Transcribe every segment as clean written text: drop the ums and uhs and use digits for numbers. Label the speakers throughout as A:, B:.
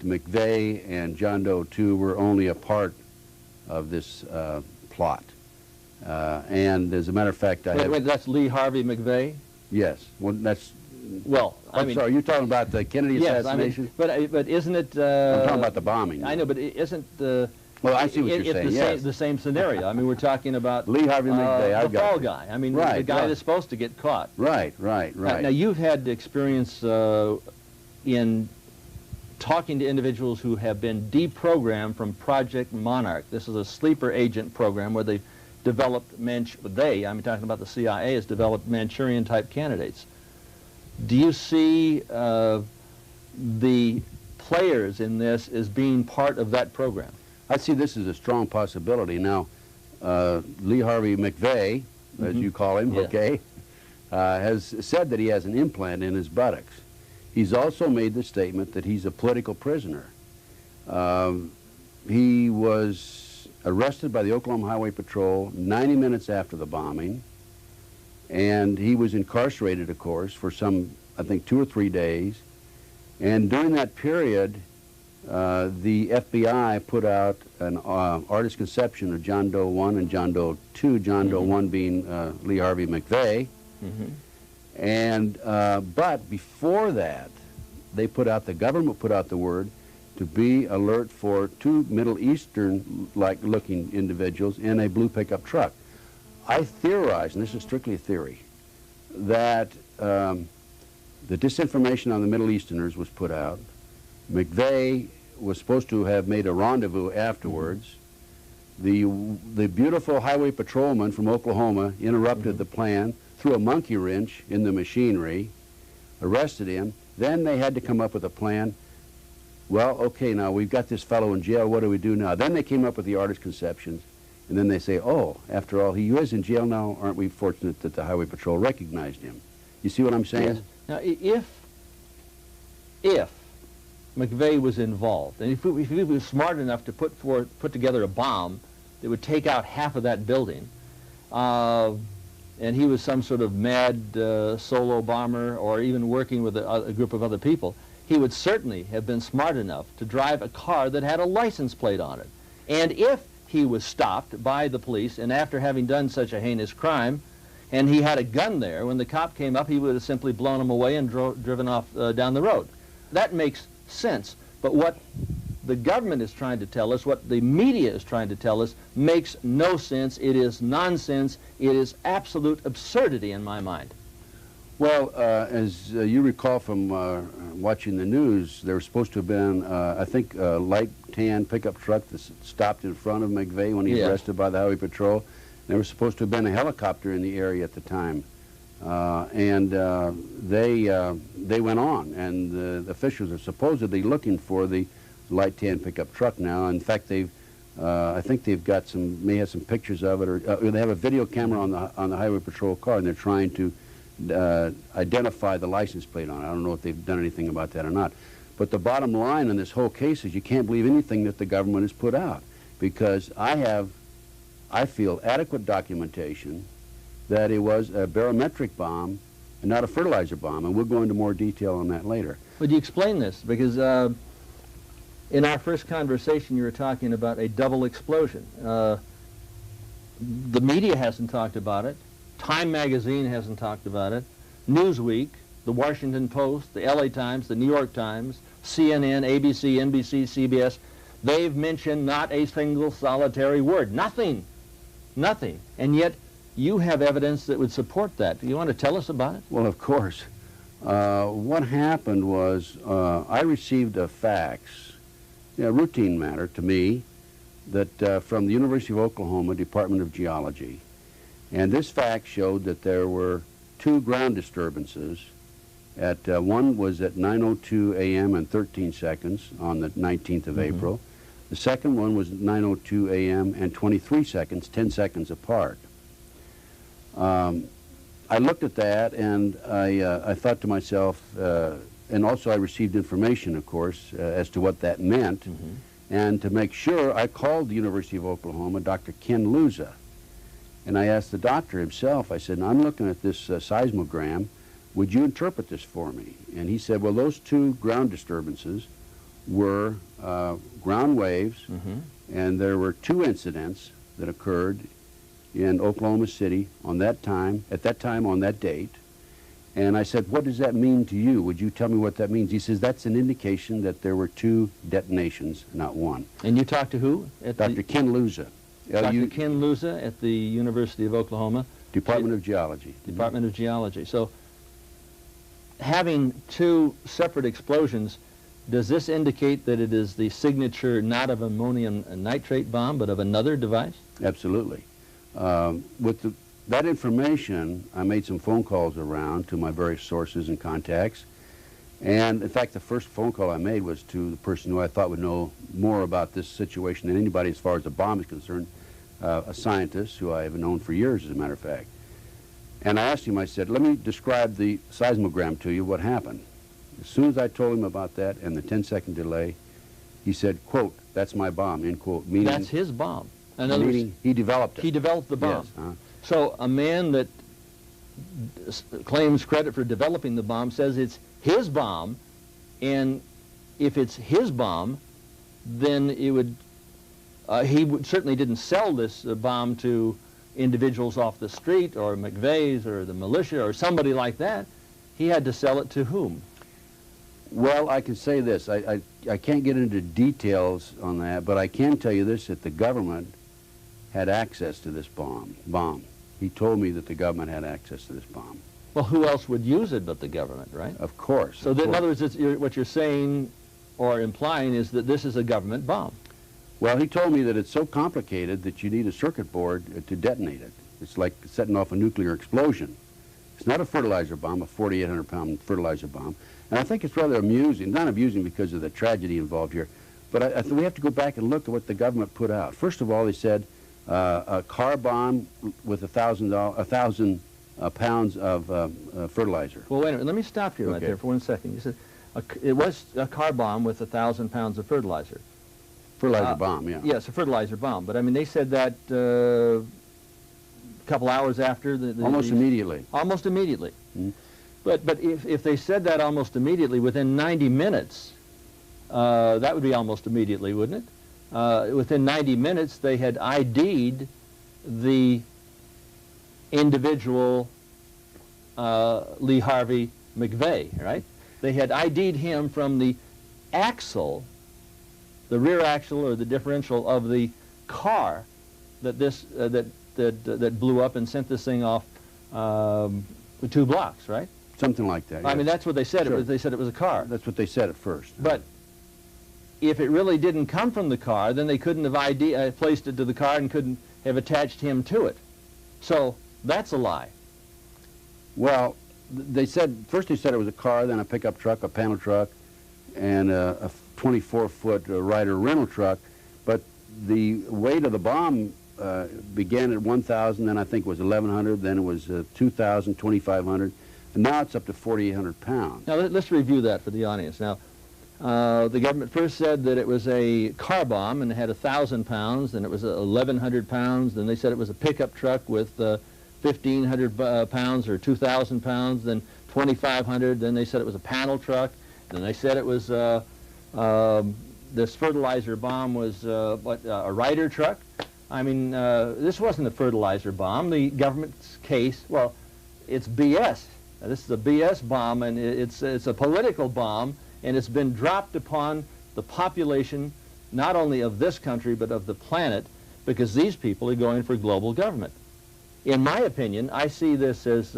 A: McVeigh and John Doe 2 were only a part of this plot. And as a matter of fact,
B: Wait, that's Lee Harvey McVeigh?
A: Yes. Well, that's...
B: Well, I mean...
A: sorry, you're talking about the Kennedy assassination?
B: Yes, I mean, but isn't it...
A: I'm talking about the bombing.
B: I know, but isn't the...
A: Well, I see what you're saying, yes.
B: The same scenario. I mean, we're talking about...
A: Lee Harvey McVeigh,
B: the fall guy. I mean, the guy that's supposed to get caught.
A: Right.
B: Now, you've had experience in talking to individuals who have been deprogrammed from Project Monarch. This is a sleeper agent program where they've developed, I'm talking about the CIA, has developed Manchurian-type candidates. Do you see the players in this as being part of that program?
A: I see this as a strong possibility. Now, Lee Harvey McVeigh, as you call him, okay, has said that he has an implant in his buttocks. He's also made the statement that he's a political prisoner. He was arrested by the Oklahoma Highway Patrol 90 minutes after the bombing, and he was incarcerated, of course, for some, I think, 2 or 3 days. And during that period, the FBI put out an artist conception of John Doe 1 and John Doe 2, John Doe 1 being Lee Harvey McVeigh. And, but before that, the government put out the word to be alert for 2 Middle Eastern-like looking individuals in a blue pickup truck. I theorize, and this is strictly a theory, that the disinformation on the Middle Easterners was put out. McVeigh was supposed to have made a rendezvous afterwards. The beautiful highway patrolman from Oklahoma interrupted the plan, threw a monkey wrench in the machinery, arrested him. Then they had to come up with a plan. Well, okay, now we've got this fellow in jail. What do we do now? Then they came up with the artist conceptions. And then they say, oh, after all, he is in jail now. Aren't we fortunate that the Highway Patrol recognized him? You see what I'm saying?
B: Yes. Now, if McVeigh was involved, and if he was smart enough to put together a bomb that would take out half of that building, and he was some sort of mad solo bomber or even working with a group of other people, he would certainly have been smart enough to drive a car that had a license plate on it. And if he was stopped by the police, and after having done such a heinous crime, and he had a gun there, when the cop came up, he would have simply blown him away and driven off down the road. That makes sense. But what the government is trying to tell us, what the media is trying to tell us, makes no sense. It is nonsense. It is absolute absurdity in my mind.
A: Well, as you recall from watching the news, there was supposed to have been, I think, a light tan pickup truck that stopped in front of McVeigh when he was arrested by the Highway Patrol. There was supposed to have been a helicopter in the area at the time. They went on, and the officials are supposedly looking for the light tan pickup truck now. In fact, I think they've got may have some pictures of it, or they have a video camera on the Highway Patrol car, and they're trying to identify the license plate on it. I don't know if they've done anything about that or not. But the bottom line in this whole case is you can't believe anything that the government has put out, because I feel, adequate documentation that it was a barometric bomb and not a fertilizer bomb, and we'll go into more detail on that later.
B: Would you explain this? Because in our first conversation, you were talking about a double explosion. The media hasn't talked about it. Time magazine hasn't talked about it. Newsweek, the Washington Post, the LA Times, the New York Times, CNN, ABC, NBC, CBS, they've mentioned not a single solitary word. Nothing. Nothing. And yet, you have evidence that would support that. Do you want to tell us about it?
A: Well, of course. What happened was I received a fax, a routine matter to me, that from the University of Oklahoma Department of Geology. And this fax showed that there were 2 ground disturbances. One was at 9:02 a.m. and 13 seconds on the 19th of April. The second one was 9:02 a.m. and 23 seconds, 10 seconds apart. I looked at that, and I thought to myself, and also I received information, of course, as to what that meant. And to make sure, I called the University of Oklahoma, Dr. Ken Luza, and I asked the doctor himself, I said, I'm looking at this seismogram. Would you interpret this for me? And he said, well, those 2 ground disturbances were ground waves,
B: Mm-hmm.
A: and there were 2 incidents that occurred in Oklahoma City on that time, on that date. And I said, what does that mean to you? Would you tell me what that means? He says, that's an indication that there were 2 detonations, not 1.
B: And you talked to who? At
A: Dr. Ken Luza.
B: Dr. Ken Luza at the University of Oklahoma.
A: Department of Geology.
B: Department of Geology. So having 2 separate explosions, does this indicate that it is the signature not of ammonium nitrate bomb, but of another device?
A: Absolutely. With that information, I made some phone calls around to my various sources and contacts. And in fact, the first phone call I made was to the person who I thought would know more about this situation than anybody as far as the bomb is concerned, a scientist who I have known for years, as a matter of fact. And I asked him, I said, let me describe the seismogram to you, what happened. As soon as I told him about that and the 10-second delay, he said, quote, that's my bomb, end quote. Meaning,
B: that's his bomb. In other words,
A: he developed it.
B: He developed the bomb.
A: Yes,
B: So a man that claims credit for developing the bomb says it's his bomb, and if it's his bomb, then it would, certainly didn't sell this bomb to individuals off the street or McVeigh's or the militia or somebody like that. He had to sell it to whom?
A: Well, I can say this. I can't get into details on that, but I can tell you this, that the government had access to this bomb. He told me that the government had access to this bomb.
B: Well, who else would use it but the government, right?
A: Of course.
B: So in other words, what you're saying or implying is that this is a government bomb.
A: Well, he told me that it's so complicated that you need a circuit board to detonate it. It's like setting off a nuclear explosion. It's not a fertilizer bomb, a 4,800-pound fertilizer bomb. And I think it's rather amusing, not amusing because of the tragedy involved here, but we have to go back and look at what the government put out. First of all, they said a car bomb with 1,000 pounds of fertilizer.
B: Well, wait a minute. Let me stop you right there for 1 second. You said it was a car bomb with 1,000 pounds of fertilizer.
A: Fertilizer bomb, yeah.
B: Yes, a fertilizer bomb. But, I mean, they said that a couple hours after.
A: Almost immediately.
B: Almost immediately.
A: Mm-hmm.
B: But if they said that almost immediately, within 90 minutes, that would be almost immediately, wouldn't it? Within 90 minutes, they had ID'd the individual Lee Harvey McVeigh, right? They had ID'd him from the axle, the rear axle or the differential of the car that that blew up and sent this thing off 2 blocks, right?
A: Something like that.
B: I
A: yes.
B: mean, that's what they said.
A: Sure.
B: They said it was a car.
A: That's what they said at first.
B: But if it really didn't come from the car, then they couldn't have placed it to the car and couldn't have attached him to it. So that's a lie.
A: Well, they said, first they said it was a car, then a pickup truck, a panel truck, and a 24-foot Ryder rental truck. But the weight of the bomb began at 1,000, then I think it was 1,100, then it was 2,000, 2,500, and now it's up to 4,800 pounds.
B: Now let's review that for the audience. Now, the government first said that it was a car bomb and it had 1,000 pounds, then it was 1,100 pounds, then they said it was a pickup truck with 1,500 pounds or 2,000 pounds, then 2,500, then they said it was a panel truck, then they said it was this fertilizer bomb was a Ryder truck. I mean, this wasn't a fertilizer bomb. The government's case, well, it's BS. This is a BS bomb, and it's a political bomb, and it's been dropped upon the population, not only of this country, but of the planet, because these people are going for global government. In my opinion, I see this as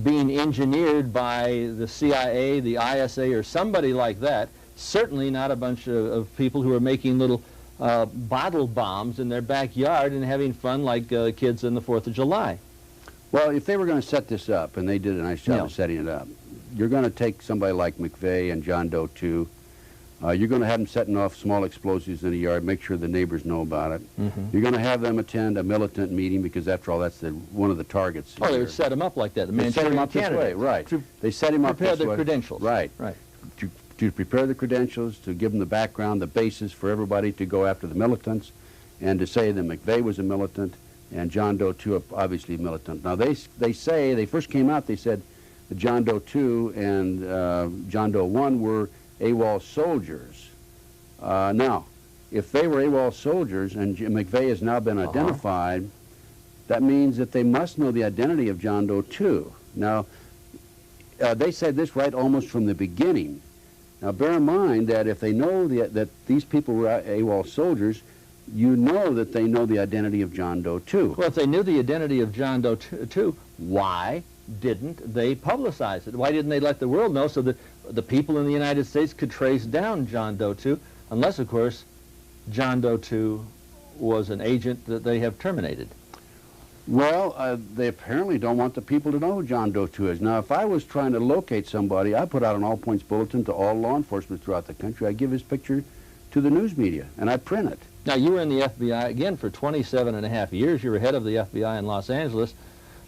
B: being engineered by the CIA, the ISA, or somebody like that, certainly not a bunch of people who are making little bottle bombs in their backyard and having fun like kids on the 4th of July.
A: Well, if they were going to set this up, and they did a nice job
B: Yeah.
A: of setting it up, you're going to take somebody like McVeigh and John Doe 2. You're going to have them setting off small explosives in the yard, make sure the neighbors know about it.
B: Mm-hmm.
A: You're going to have them attend a militant meeting because, after all, that's one of the targets.
B: Oh, they
A: here.
B: would set him up like that. The
A: They set him
B: Manchurian
A: up this way,
B: candidate.
A: right.
B: To
A: They set him up
B: prepare
A: this
B: the
A: way.
B: credentials.
A: Right.
B: Right.
A: To prepare the credentials, to give them the background, the basis for everybody to go after the militants, and to say that McVeigh was a militant and John Doe 2 obviously militant. Now, they say, they first came out, they said that John Doe 2 and John Doe 1 were AWOL soldiers. Now, if they were AWOL soldiers and McVeigh has now been identified, that means that they must know the identity of John Doe too. Now, they said this right almost from the beginning. Now, bear in mind that if they know that these people were AWOL soldiers, you know that they know the identity of John Doe too.
B: Well, if they knew the identity of John Doe too, why didn't they publicize it? Why didn't they let the world know so that the people in the United States could trace down John Doe 2, unless, of course, John Doe 2 was an agent that they have terminated?
A: Well, they apparently don't want the people to know who John Doe 2 is. Now, if I was trying to locate somebody, I put out an all-points bulletin to all law enforcement throughout the country. I give his picture to the news media, and I print it.
B: Now, you were in the FBI, again, for 27.5 years. You were head of the FBI in Los Angeles.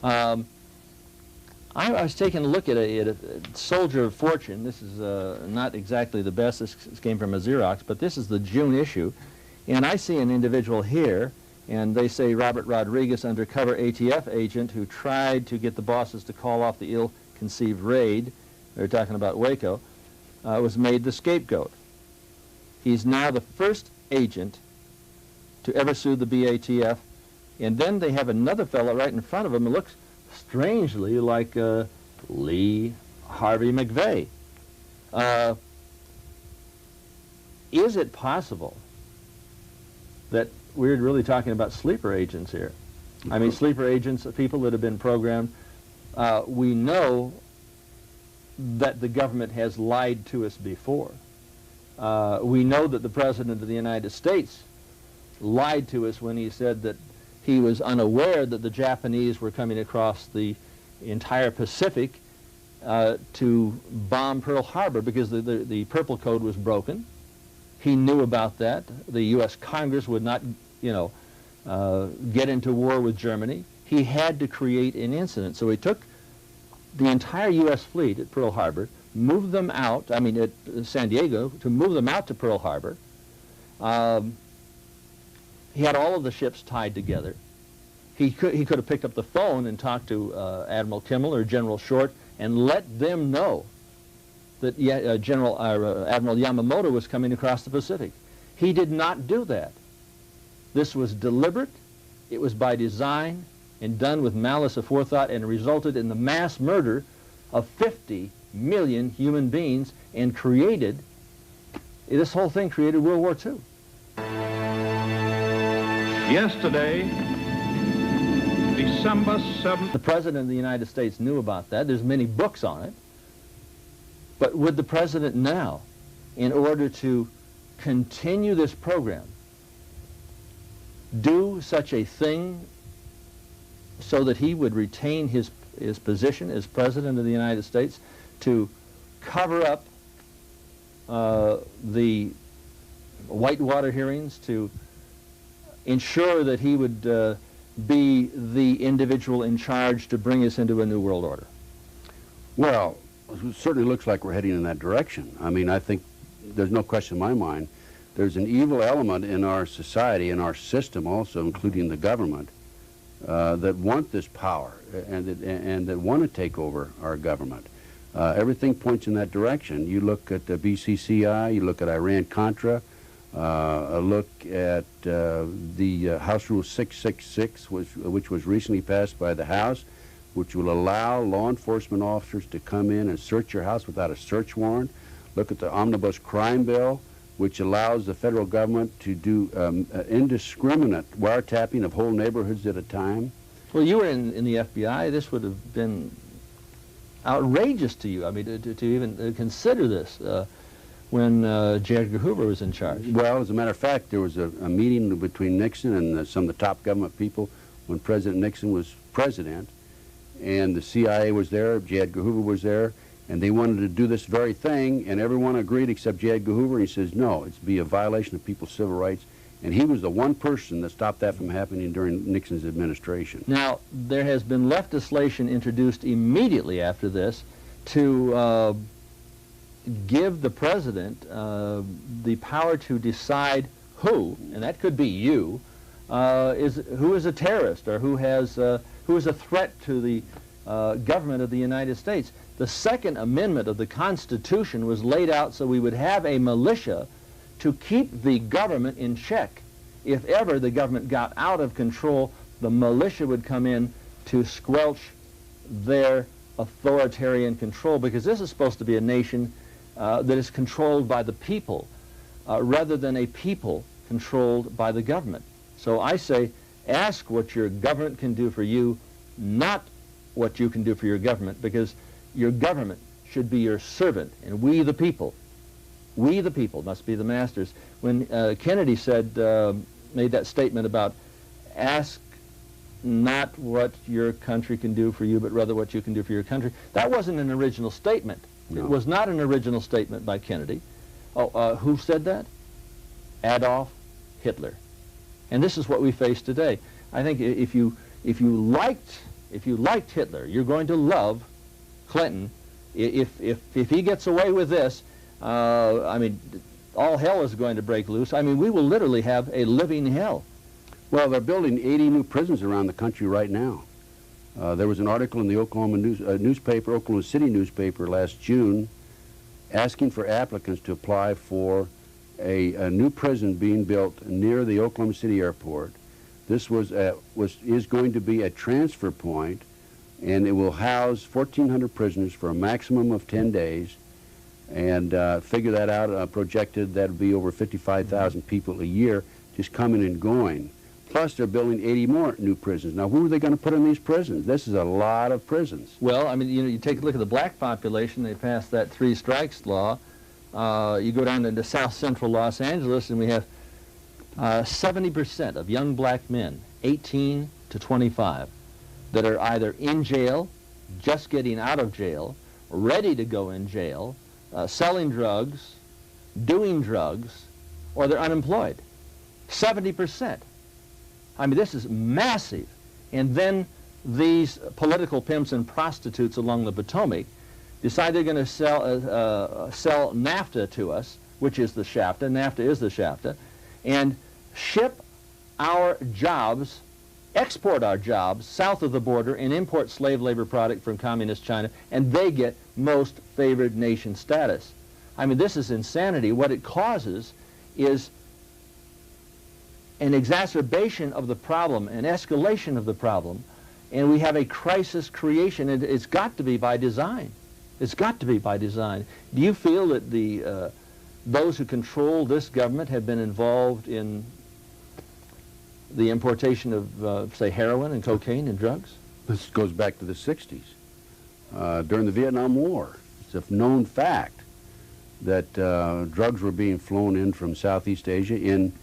B: I was taking a look at a Soldier of Fortune. This is not exactly the best. This came from a Xerox, but this is the June issue. And I see an individual here, and they say Robert Rodriguez, undercover ATF agent who tried to get the bosses to call off the ill-conceived raid, they're talking about Waco, was made the scapegoat. He's now the first agent to ever sue the BATF. And then they have another fellow right in front of him who looks strangely like Lee Harvey McVeigh. Is it possible that we're really talking about sleeper agents here? I mean, sleeper agents, people that have been programmed. We know that the government has lied to us before. We know that the President of the United States lied to us when he said that he was unaware that the Japanese were coming across the entire Pacific to bomb Pearl Harbor because the Purple Code was broken. He knew about that. The U.S. Congress would not, get into war with Germany. He had to create an incident. So he took the entire U.S. fleet at Pearl Harbor, moved them out, at San Diego, to move them out to Pearl Harbor. He had all of the ships tied together. He could have picked up the phone and talked to Admiral Kimmel or General Short and let them know that Admiral Yamamoto was coming across the Pacific. He did not do that. This was deliberate. It was by design and done with malice aforethought, and resulted in the mass murder of 50 million human beings and this whole thing created World War II.
C: Yesterday, December 7th.
B: The President of the United States knew about that. There's many books on it. But would the President now, in order to continue this program, do such a thing so that he would retain his position as President of the United States, to cover up the Whitewater hearings, to ensure that he would be the individual in charge to bring us into a new world order?
A: Well, it certainly looks like we're heading in that direction. I think there's no question in my mind. There's an evil element in our society, in our system also, including the government, that want this power and that want to take over our government. Everything points in that direction. You look at the BCCI, you look at Iran-Contra, a look at the House Rule 666, which was recently passed by the House, which will allow law enforcement officers to come in and search your house without a search warrant. Look at the Omnibus Crime Bill, which allows the federal government to do indiscriminate wiretapping of whole neighborhoods at a time.
B: Well, you were in the FBI. This would have been outrageous to you, to even consider this when J. Edgar Hoover was in charge.
A: Well, as a matter of fact, there was a meeting between Nixon and some of the top government people when President Nixon was president, and the CIA was there, J. Edgar Hoover was there, and they wanted to do this very thing, and everyone agreed except J. Edgar Hoover. He says, no, it's be a violation of people's civil rights, and he was the one person that stopped that from happening during Nixon's administration.
B: Now, there has been legislation introduced immediately after this to give the president the power to decide who, and that could be you, who is a terrorist or who is a threat to the government of the United States. The Second Amendment of the Constitution was laid out so we would have a militia to keep the government in check. If ever the government got out of control, the militia would come in to squelch their authoritarian control, because this is supposed to be a nation that is controlled by the people rather than a people controlled by the government. So I say, ask what your government can do for you, not what you can do for your government, because your government should be your servant, and we the people must be the masters. When Kennedy said, made that statement about ask not what your country can do for you, but rather what you can do for your country, that wasn't an original statement. No. It was not an original statement by Kennedy. Oh, who said that? Adolf Hitler. And this is what we face today. I think if you liked Hitler, you're going to love Clinton. If he gets away with this, I mean, all hell is going to break loose. I mean, we will literally have a living hell.
A: Well, they're building 80 new prisons around the country right now. There was an article in the Oklahoma City newspaper last June asking for applicants to apply for a new prison being built near the Oklahoma City airport. This is going to be a transfer point, and it will house 1,400 prisoners for a maximum of 10 days. And figure that out, projected that would be over 55,000 people a year just coming and going. Plus, they're building 80 more new prisons. Now, who are they going to put in these prisons? This is a lot of prisons.
B: Well, I mean, you take a look at the black population. They passed that 3 strikes law. You go down into south central Los Angeles, and we have 70% of young black men, 18 to 25, that are either in jail, just getting out of jail, ready to go in jail, selling drugs, doing drugs, or they're unemployed. 70%. I mean, this is massive. And then these political pimps and prostitutes along the Potomac decide they're going to sell NAFTA to us, which is the SHAFTA. NAFTA is the SHAFTA, and ship our jobs, export our jobs south of the border and import slave labor product from communist China, and they get most favored nation status. I mean, this is insanity. What it causes is an exacerbation of the problem, an escalation of the problem, and we have a crisis creation, and it's got to be by design. It's got to be by design. Do you feel that those who control this government have been involved in the importation of, say, heroin and cocaine and drugs?
A: This goes back to the 60s. During the Vietnam War, it's a known fact that drugs were being flown in from Southeast Asia in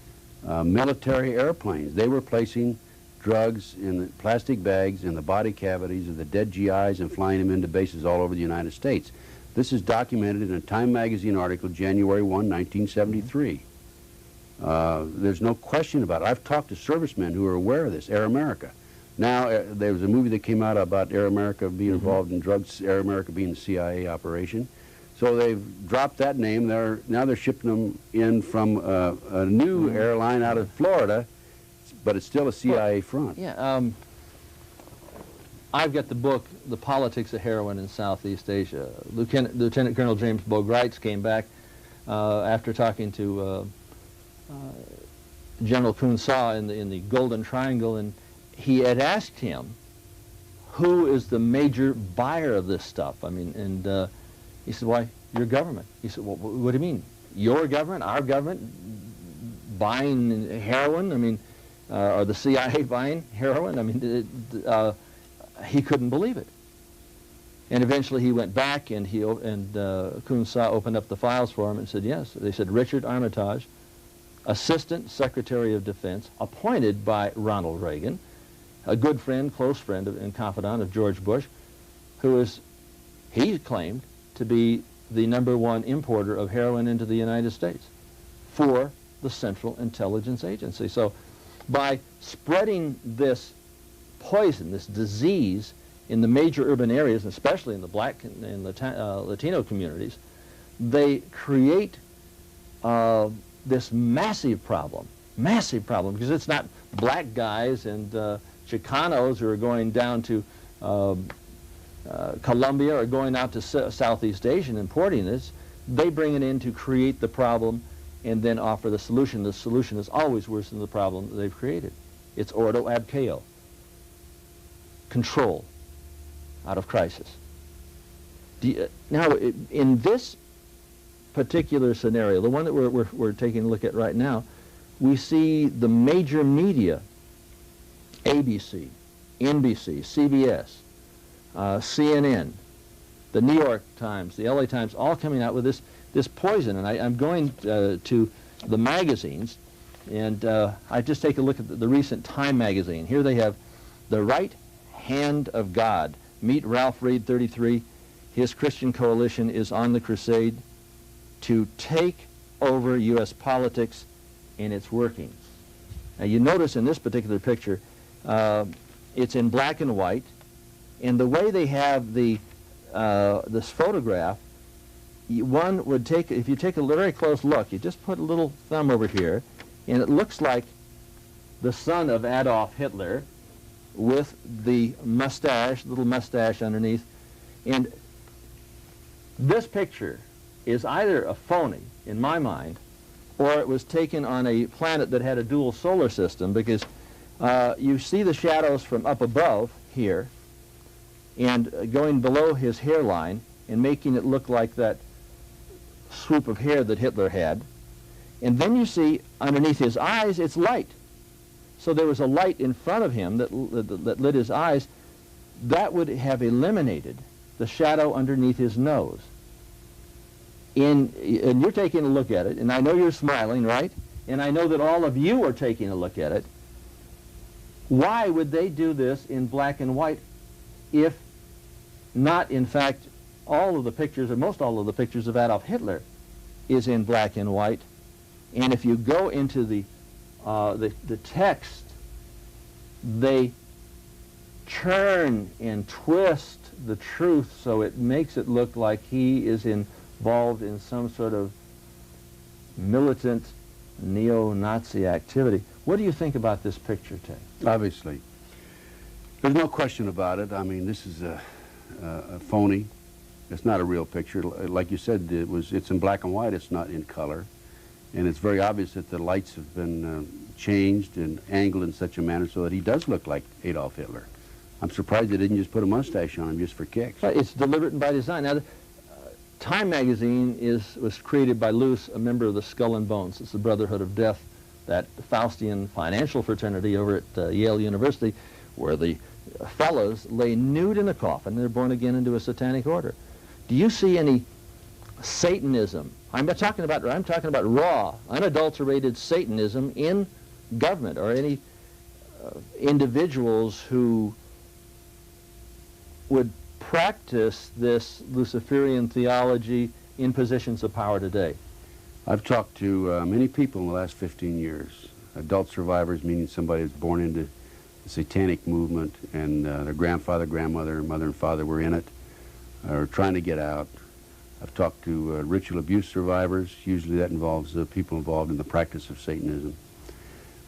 A: military airplanes. They were placing drugs in plastic bags in the body cavities of the dead GIs and flying them into bases all over the United States. This is documented in a Time magazine article, January 1, 1973. There's no question about it. I've talked to servicemen who are aware of this, Air America. Now, there was a movie that came out about Air America being involved in drugs, Air America being the CIA operation. So they've dropped that name. Now they're shipping them in from a new airline out of Florida, but it's still a CIA front.
B: Yeah, I've got the book, The Politics of Heroin in Southeast Asia. Lieutenant Colonel James Boegreitz came back after talking to General Kun Sa in the Golden Triangle, and he had asked him, who is the major buyer of this stuff? I mean, and he said, why, your government. He said, well, what do you mean? Your government, our government, buying heroin? I mean, or the CIA buying heroin? I mean, he couldn't believe it. And eventually he went back, and Kun Sa opened up the files for him and said, yes. They said, Richard Armitage, Assistant Secretary of Defense, appointed by Ronald Reagan, a good friend, close friend and confidant of George Bush, who is, he claimed, to be the #1 importer of heroin into the United States for the Central Intelligence Agency. So by spreading this poison, this disease in the major urban areas, especially in the black and Latino communities, they create this massive problem, because it's not black guys and Chicanos who are going down to Colombia are going out to Southeast Asia and importing this. They bring it in to create the problem and then offer the solution. The solution is always worse than the problem that they've created. It's ordo ab chaos. Control out of crisis. Now, in this particular scenario, the one that we're taking a look at right now, we see the major media, ABC, NBC, CBS, CNN, the New York Times, the LA Times, all coming out with this poison. And I'm going to the magazines, and I just take a look at the recent Time magazine. Here they have the right hand of God. Meet Ralph Reed, 33. His Christian coalition is on the crusade to take over U.S. politics, and it's working. Now you notice in this particular picture, it's in black and white, and the way they have this photograph, one would take, if you take a very close look, you just put a little thumb over here, and it looks like the son of Adolf Hitler with the mustache, little mustache underneath. And this picture is either a phony, in my mind, or it was taken on a planet that had a dual solar system, because you see the shadows from up above here and going below his hairline and making it look like that swoop of hair that Hitler had. And then you see underneath his eyes, it's light. So there was a light in front of him that lit his eyes. That would have eliminated the shadow underneath his nose. And you're taking a look at it, and I know you're smiling, right? And I know that all of you are taking a look at it. Why would they do this in black and white if not, in fact, all of the pictures, or most all of the pictures of Adolf Hitler is in black and white? And if you go into the text, they churn and twist the truth so it makes it look like he is involved in some sort of militant neo-Nazi activity. What do you think about this picture, Ted?
A: Obviously. There's no question about it. I mean, this is a phony. It's not a real picture. Like you said, it's in black and white. It's not in color. And it's very obvious that the lights have been changed and angled in such a manner so that he does look like Adolf Hitler. I'm surprised they didn't just put a mustache on him just for kicks.
B: It's deliberate and by design. Now, Time magazine was created by Luce, a member of the Skull and Bones. It's the Brotherhood of Death, that Faustian financial fraternity over at Yale University, where the fellows lay nude in a coffin. They're born again into a satanic order. Do you see any Satanism? I'm talking about raw, unadulterated Satanism in government, or any individuals who would practice this Luciferian theology in positions of power today?
A: I've talked to many people in the last 15 years, adult survivors, meaning somebody that's born into the satanic movement, and their grandfather, grandmother, mother and father were in it, or trying to get out. I've talked to ritual abuse survivors. Usually that involves people involved in the practice of Satanism.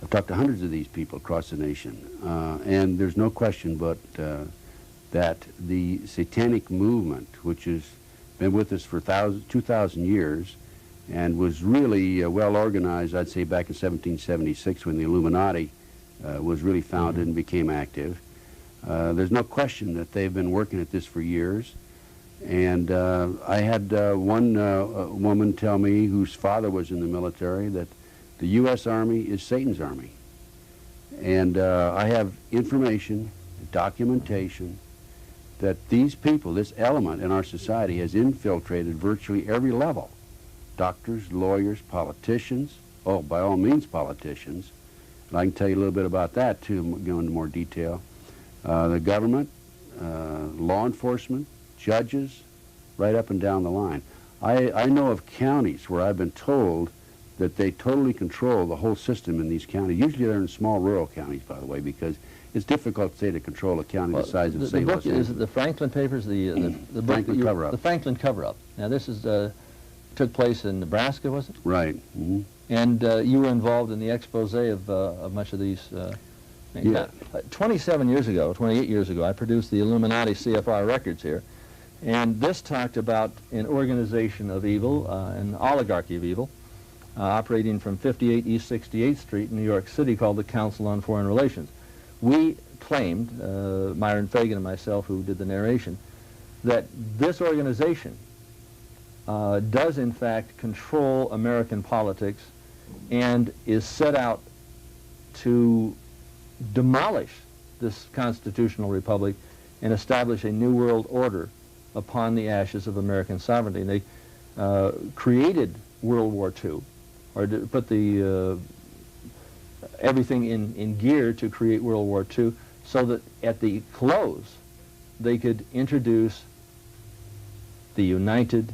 A: I've talked to hundreds of these people across the nation, and there's no question but that the satanic movement, which has been with us for 2,000 years, and was really well organized, I'd say, back in 1776 when the Illuminati was really founded and became active. There's no question that they've been working at this for years. And I had one woman tell me, whose father was in the military, that the U.S. Army is Satan's army. And I have information, documentation, that these people, this element in our society, has infiltrated virtually every level. Doctors, lawyers, politicians, oh, by all means politicians. And I can tell you a little bit about that, too, go into more detail. The government, law enforcement, judges, right up and down the line. I know of counties where I've been told that they totally control the whole system in these counties. Usually they're in small rural counties, by the way, because it's difficult, say, to control a county the size of, say,
B: the book
A: Los Angeles.
B: is the Franklin Papers, the
A: Franklin cover-up.
B: The Franklin cover-up. Now this is took place in Nebraska, was it?
A: Right. Mm-hmm.
B: And you were involved in the expose of much of these
A: Yeah.
B: 27 years ago, 28 years ago, I produced the Illuminati CFR records here, and this talked about an organization of evil, an oligarchy of evil, operating from 58 East 68th Street in New York City, called the Council on Foreign Relations. We claimed, Myron Fagan and myself who did the narration, that this organization does in fact control American politics and is set out to demolish this constitutional republic and establish a new world order upon the ashes of American sovereignty. And they created World War II, or put the everything in gear to create World War II, so that at the close they could introduce the United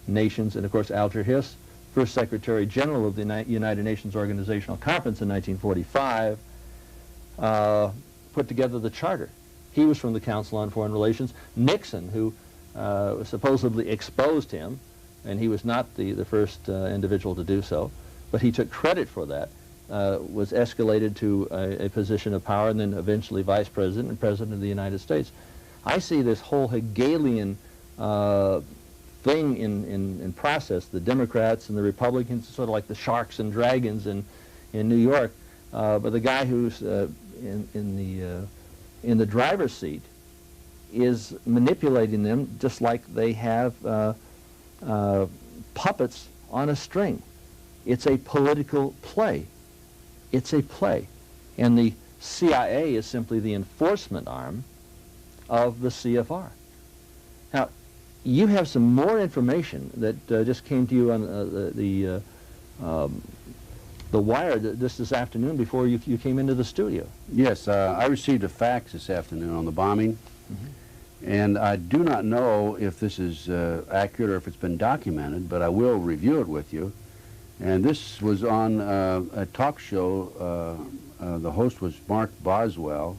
B: Nations, and of course Alger Hiss, first Secretary General of the United Nations Organizational Conference in 1945, put together the charter. He was from the Council on Foreign Relations. Nixon, who supposedly exposed him, and he was not the first individual to do so, but he took credit for that, was escalated to a position of power, and then eventually Vice President and President of the United States. I see this whole Hegelian thing in process, the Democrats and the Republicans, sort of like the sharks and dragons in New York, but the guy who's in the driver's seat is manipulating them just like they have puppets on a string. It's a political play. It's a play. And the CIA is simply the enforcement arm of the CFR. Now, you have some more information that just came to you on the wire this afternoon before you came into the studio.
A: Yes, I received a fax this afternoon on the bombing, and I do not know if this is accurate or if it's been documented, but I will review it with you. And this was on a talk show. The host was Mark Boswell,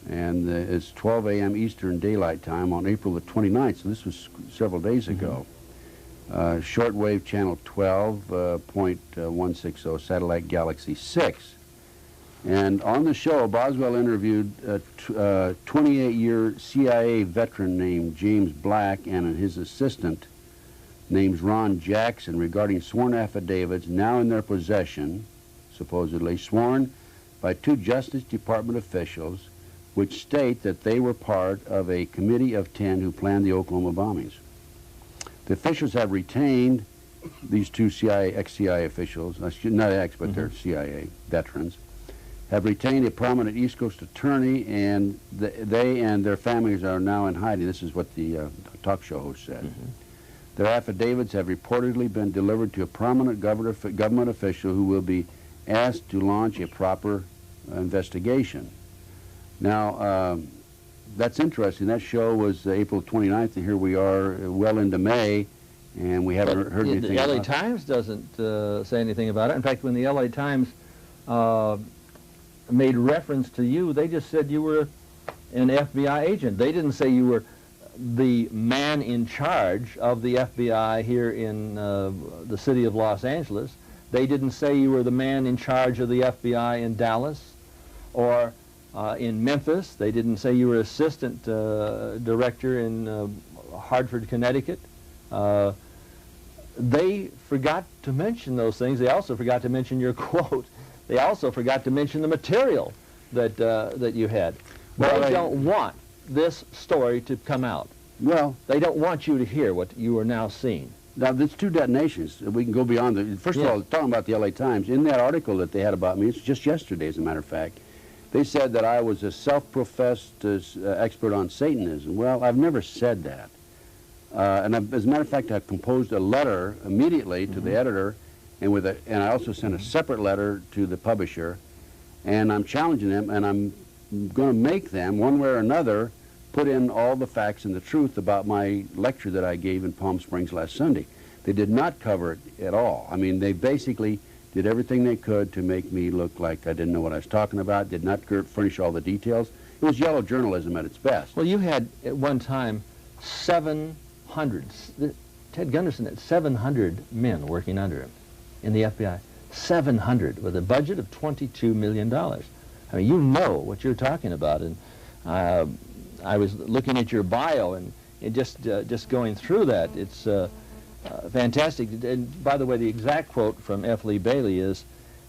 A: and it's 12 a.m. Eastern Daylight Time on April the 29th, so this was several days ago. Shortwave channel 12.160, satellite Galaxy 6. And on the show, Boswell interviewed a 28-year CIA veteran named James Black and his assistant named Ron Jackson regarding sworn affidavits now in their possession, supposedly sworn by two Justice Department officials, which state that they were part of a committee of 10 who planned the Oklahoma bombings. The officials have retained these two ex-CIA officials, not ex, but they're CIA veterans, have retained a prominent East Coast attorney, and they and their families are now in hiding. This is what the talk show host said. Their affidavits have reportedly been delivered to a prominent government official who will be asked to launch a proper investigation. Now, that's interesting. That show was April 29th, and here we are well into May, and we haven't heard anything about it.
B: The LA Times doesn't say anything about it. In fact, when the LA Times made reference to you, they just said you were an FBI agent. They didn't say you were the man in charge of the FBI here in the city of Los Angeles. They didn't say you were the man in charge of the FBI in Dallas or in Memphis. They didn't say you were assistant director in Hartford, Connecticut. They forgot to mention those things. They also forgot to mention your quote. They also forgot to mention the material that you had. Well, they don't want this story to come out.
A: Well,
B: they don't want you to hear what you are now seeing.
A: Now, there's two detonations. We can go beyond the... First of all, talking about the LA Times, in that article that they had about me, it's just yesterday, as a matter of fact, they said that I was a self-professed expert on Satanism. Well, I've never said that. And as a matter of fact, I composed a letter immediately to the editor, and I also sent a separate letter to the publisher, and I'm challenging them, and I'm going to make them, one way or another, put in all the facts and the truth about my lecture that I gave in Palm Springs last Sunday. They did not cover it at all. I mean, they basically did everything they could to make me look like I didn't know what I was talking about, did not furnish all the details. It was yellow journalism at its best.
B: Well, you had, at one time, 700, Ted Gunderson had 700 men working under him in the FBI. 700, with a budget of $22 million. I mean, you know what you're talking about. And I was looking at your bio and just going through that. It's fantastic. And by the way, the exact quote from F. Lee Bailey is,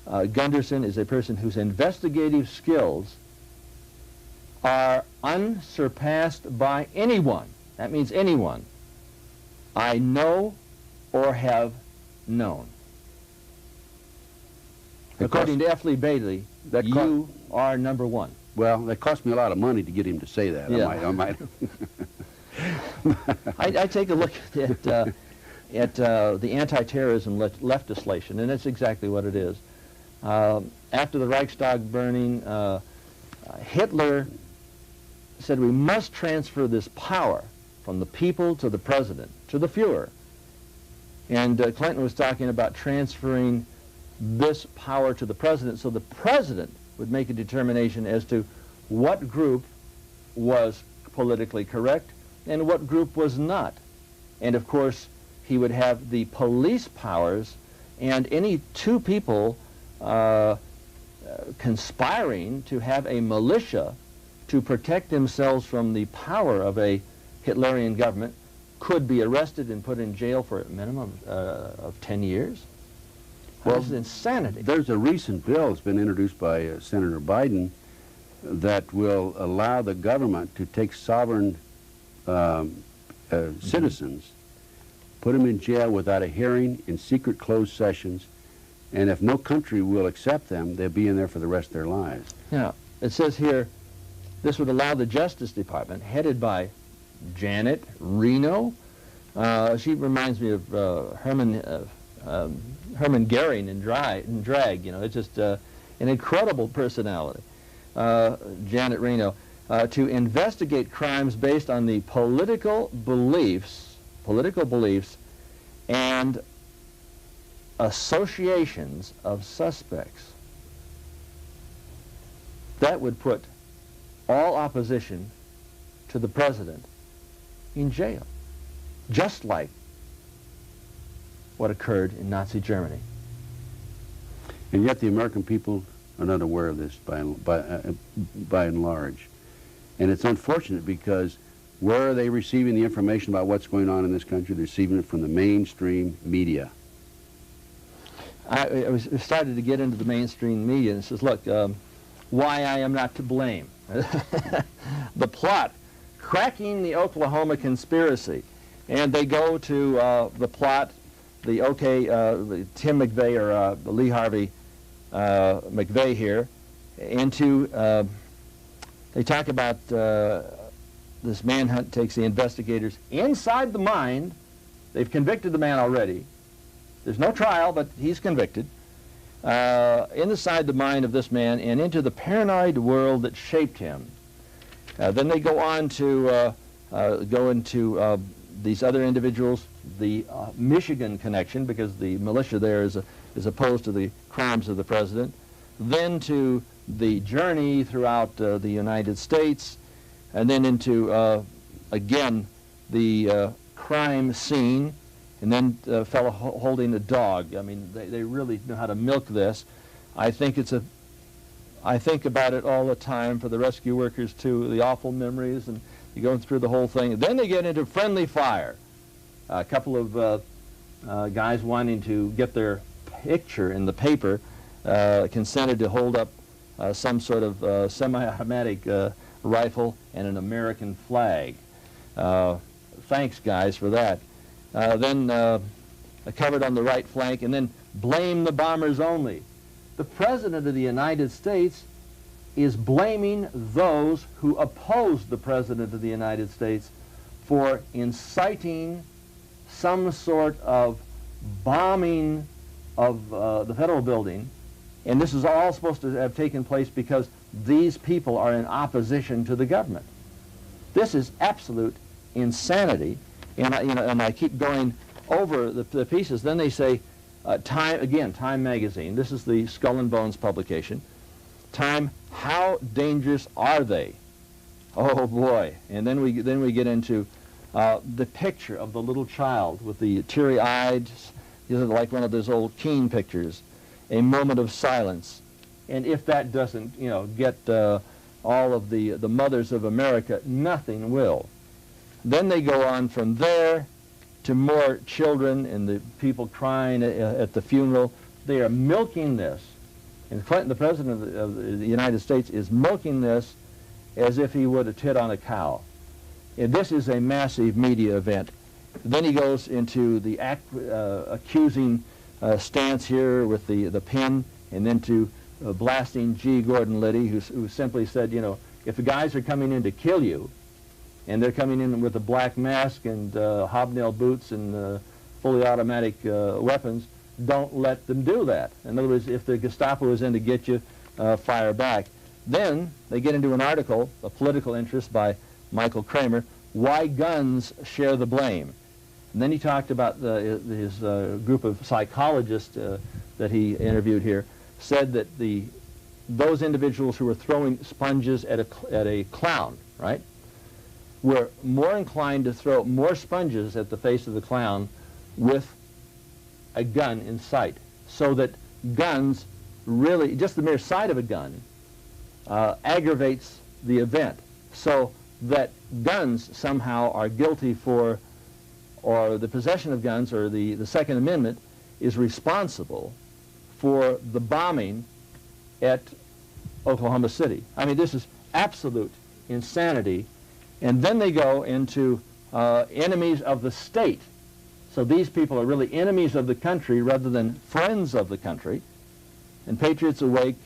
B: Gunderson is a person whose investigative skills are unsurpassed by anyone. That means anyone I know or have known. According to F. Lee Bailey, you are number one.
A: Well, that cost me a lot of money to get him to say that.
B: Yeah.
A: I might.
B: I take a look at the anti-terrorism legislation, and that's exactly what it is. After the Reichstag burning, Hitler said we must transfer this power from the people to the president, to the Fuhrer. And Clinton was talking about transferring this power to the president so the president would make a determination as to what group was politically correct and what group was not. And of course, he would have the police powers, and any two people conspiring to have a militia to protect themselves from the power of a Hitlerian government could be arrested and put in jail for a minimum of 10 years. Well, this is insanity.
A: There's a recent bill that's been introduced by Senator Biden that will allow the government to take sovereign citizens, put them in jail without a hearing in secret closed sessions, and if no country will accept them, they'll be in there for the rest of their lives.
B: Yeah, it says here, this would allow the Justice Department, headed by Janet Reno. She reminds me of Herman Goering in Drag. You know, it's just an incredible personality. Janet Reno, to investigate crimes based on the political beliefs and associations of suspects. That would put all opposition to the president in jail, just like what occurred in Nazi Germany.
A: And yet the American people are not aware of this by and large. And it's unfortunate because where are they receiving the information about what's going on in this country? They're receiving it from the mainstream media.
B: I started to get into the mainstream media and says, look, why I am not to blame. The plot, cracking the Oklahoma conspiracy. And they go to the plot, the Tim McVeigh or Lee Harvey McVeigh here, into, they talk about this manhunt takes the investigators inside the mind. They've convicted the man already. There's no trial, but he's convicted. Inside the mind of this man and into the paranoid world that shaped him. Then they go on to go into these other individuals, the Michigan connection, because the militia there is opposed to the crimes of the president. Then to the journey throughout the United States, and then into, again, the crime scene, and then a fellow holding a dog. I mean, they really know how to milk this. I think about it all the time for the rescue workers too, the awful memories, and you go through the whole thing. Then they get into friendly fire. A couple of guys wanting to get their picture in the paper consented to hold up some sort of semi-automatic rifle and an American flag. Thanks, guys, for that. Then covered on the right flank, and then blame the bombers only. The President of the United States is blaming those who opposed the President of the United States for inciting some sort of bombing of the federal building. And this is all supposed to have taken place because these people are in opposition to the government. This is absolute insanity. And I keep going over the pieces. Then they say, Time magazine. This is the Skull and Bones publication. Time, how dangerous are they? Oh boy! And then we get into the picture of the little child with the teary eyes, like one of those old Keane pictures. A moment of silence, And if that doesn't, you know, get all of the mothers of America, nothing will. Then they go on from there to more children and the people crying at the funeral. They are milking this. And Clinton, the President of the United States, is milking this as if he would have tit on a cow. And this is a massive media event. Then he goes into the accusing stance here with the pen, and then to blasting G. Gordon Liddy, who simply said, you know, if the guys are coming in to kill you, and they're coming in with a black mask and hobnail boots and fully automatic weapons, don't let them do that. In other words, if the Gestapo is in to get you, fire back. Then they get into an article, a political interest by Michael Kramer, Why Guns Share the Blame. And then he talked about his group of psychologists that he interviewed here, said that those individuals who were throwing sponges at a clown, right, were more inclined to throw more sponges at the face of the clown with a gun in sight, so that guns really, just the mere sight of a gun, aggravates the event, so that guns somehow are guilty for, or the possession of guns, or the Second Amendment is responsible for the bombing at Oklahoma City. I mean, this is absolute insanity. And then they go into enemies of the state. So these people are really enemies of the country rather than friends of the country. And Patriots Awake,